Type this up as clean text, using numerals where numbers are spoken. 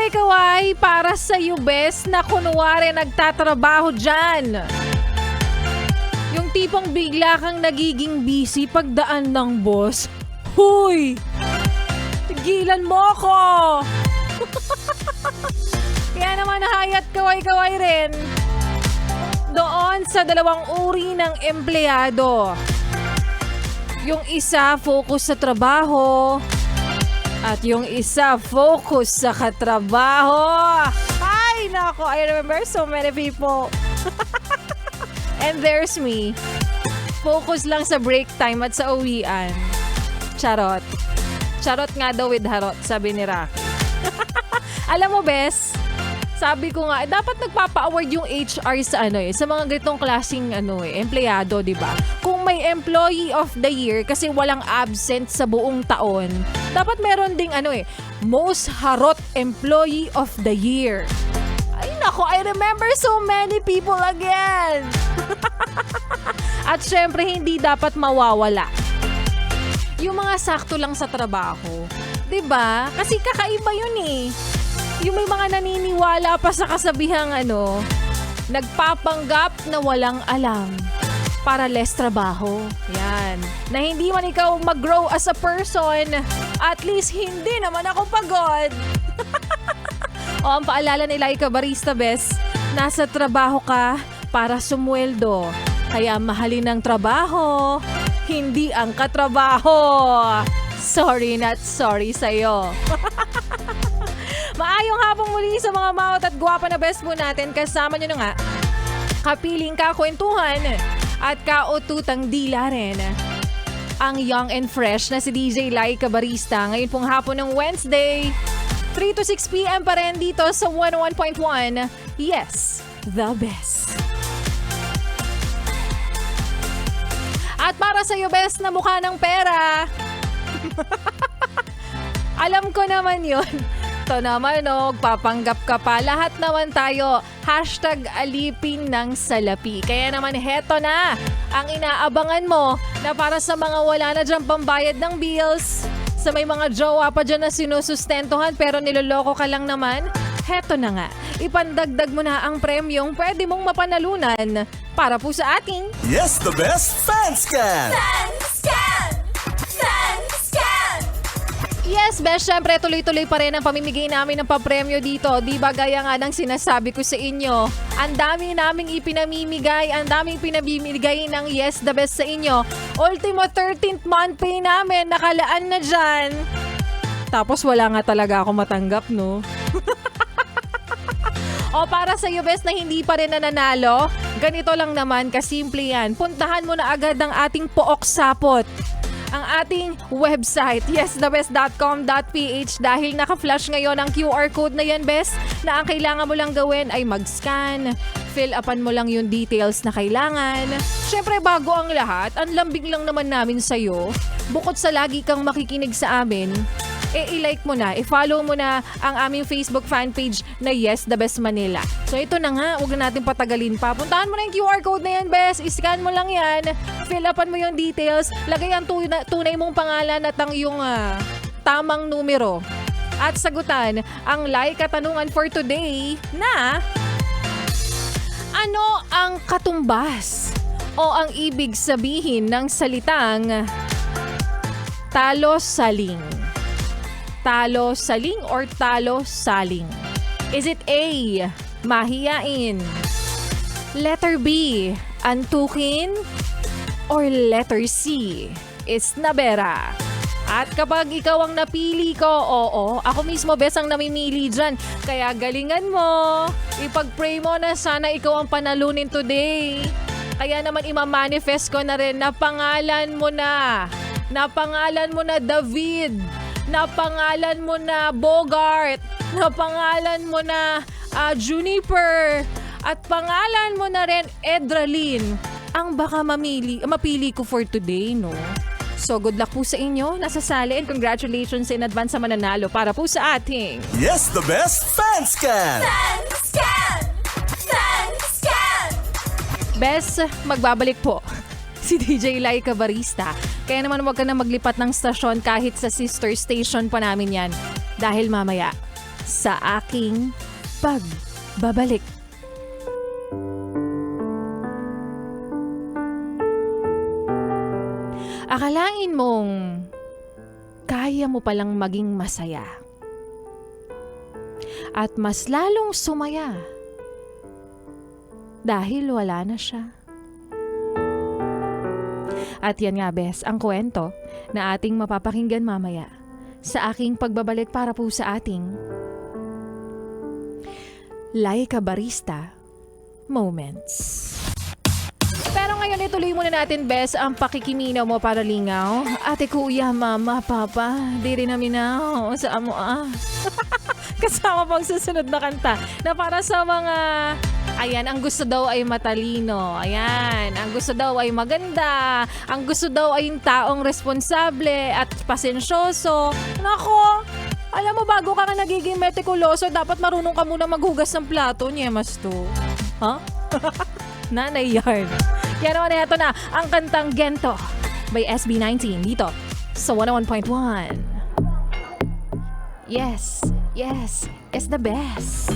kaway-kaway para sa iyo, bes, na kunwari nagtatrabaho dyan. Yung tipong bigla kang nagiging busy pagdaan ng boss. Huy! Tigilan mo ako! Kaya naman hayat kaway-kaway rin doon sa dalawang uri ng empleyado. Yung isa focus sa trabaho at yung isa focus sa katrabaho. Ay, nako, I remember so many people. And there's me. Focus lang sa break time at sa uwian. Charot. Charot nga daw with harot, sabi ni Rocky. Alam mo, bes, sabi ko nga, dapat nagpapa-award yung HR sa sa mga ganitong klaseng empleyado, di ba? Kung may employee of the year kasi walang absent sa buong taon, dapat meron ding most harot employee of the year. Ay nako, I remember so many people again. At syempre, hindi dapat mawawala yung mga sakto lang sa trabaho. 'Di ba? Kasi kakaiba yun eh. Yung may mga naniniwala pa sa kasabihang nagpapanggap na walang alam para less trabaho. Yan. Na hindi man ikaw mag-grow as a person, at least hindi naman ako pagod. O ang paalala ni Laika Barista, bes, nasa trabaho ka para sumweldo. Kaya mahalin ang trabaho, hindi ang katrabaho. Sorry not sorry sa'yo. Maayong hapong muli sa mga maot at gwapa na best po natin. Kasama nyo na nga, kapiling kakwentuhan at kaututang dila rin. Ang young and fresh na si DJ Laika Barista. Ngayon pong hapon ng Wednesday, 3 to 6 p.m. pa rin dito sa 101.1. Yes, the best. At para sa iyo, best na mukha ng pera. Alam ko naman yun. Ito naman, papanggap ka pa. Lahat naman tayo, #alipin ng salapi. Kaya naman, heto na ang inaabangan mo na para sa mga wala na dyan pambayad ng bills, sa may mga jowa pa dyan na sinusustentuhan pero niloloko ka lang naman, heto na nga. Ipandagdag mo na ang premyong pwede mong mapanalunan para po sa ating Yes, the best fan scan! Fan scan! Fan scan! Yes, best, syempre tuloy-tuloy pa rin ang pamimigay namin ng papremyo dito. Di ba gaya nga ng sinasabi ko sa inyo, ang dami naming ipinamimigay, ang daming pinamimigay ng Yes, the best sa inyo. Ultimo 13th month pay namin, nakalaan na dyan. Tapos wala nga talaga ako matanggap, no? O para sa iyo, best, na hindi pa rin nananalo, ganito lang naman, kasimple yan. Puntahan mo na agad ang ating Pook Sapot. Ang ating website, yesthebest.com.ph, dahil naka-flash ngayon ang QR code na yan, best, na ang kailangan mo lang gawin ay mag-scan, fill upan mo lang yung details na kailangan. Syempre, bago ang lahat, ang lambing lang naman namin sa'yo, bukod sa lagi kang makikinig sa amin, i-like mo na, i-follow mo na ang aming Facebook fan page na Yes, The Best Manila. So ito na nga, huwag na natin patagalin pa. Puntahan mo na yung QR code na yan, best. I-scan mo lang yan. Fill upan mo yung details. Lagay ang tunay mong pangalan at ang yung tamang numero. At sagutan ang katanungan for today na ano ang katumbas o ang ibig sabihin ng salitang talo-saling? Talo-saling or talo-saling? Is it A, mahiyain? Letter B, antukin? Or letter C, isnabera? At kapag ikaw ang napili ko, oo, ako mismo bes ang namimili dyan. Kaya galingan mo, ipag-pray mo na sana ikaw ang panalunin today. Kaya naman imamanifest ko na rin na pangalan mo na. Na pangalan mo na David. Na pangalan mo na Bogart, na pangalan mo na Juniper, at pangalan mo na rin Edralyn, ang baka mapili ko for today, no? So good luck po sa inyo, nasasali, and congratulations in advance sa mananalo para po sa ating Yes, the best fan scan! Fan scan! Fan scan! Best, magbabalik po si DJ Laika Barista. Kaya naman huwag ka na maglipat ng stasyon kahit sa sister station pa namin yan. Dahil mamaya, sa aking pagbabalik. Akalain mong kaya mo palang maging masaya. At mas lalong sumaya dahil wala na siya. At yan nga bes, ang kwento na ating mapapakinggan mamaya sa aking pagbabalik para po sa ating Laika Barista Moments. Pero ngayon ituloy muna natin bes ang pakikiminaw mo para lingaw. Ate, kuya, mama, papa, di rin namin na sa amo Kasama pang susunod na kanta na para sa mga, ayan, ang gusto daw ay matalino. Ayan, ang gusto daw ay maganda. Ang gusto daw ay yung taong responsable at pasensyoso. Nako, alam mo, bago ka nagiging metikuloso, dapat marunong ka muna maghugas ng plato, nyemas to. Ha? Nanay yarn. Yan naman, ito na ang kantang Gento by SB19 dito sa 101.1. Yes, yes, it's the best.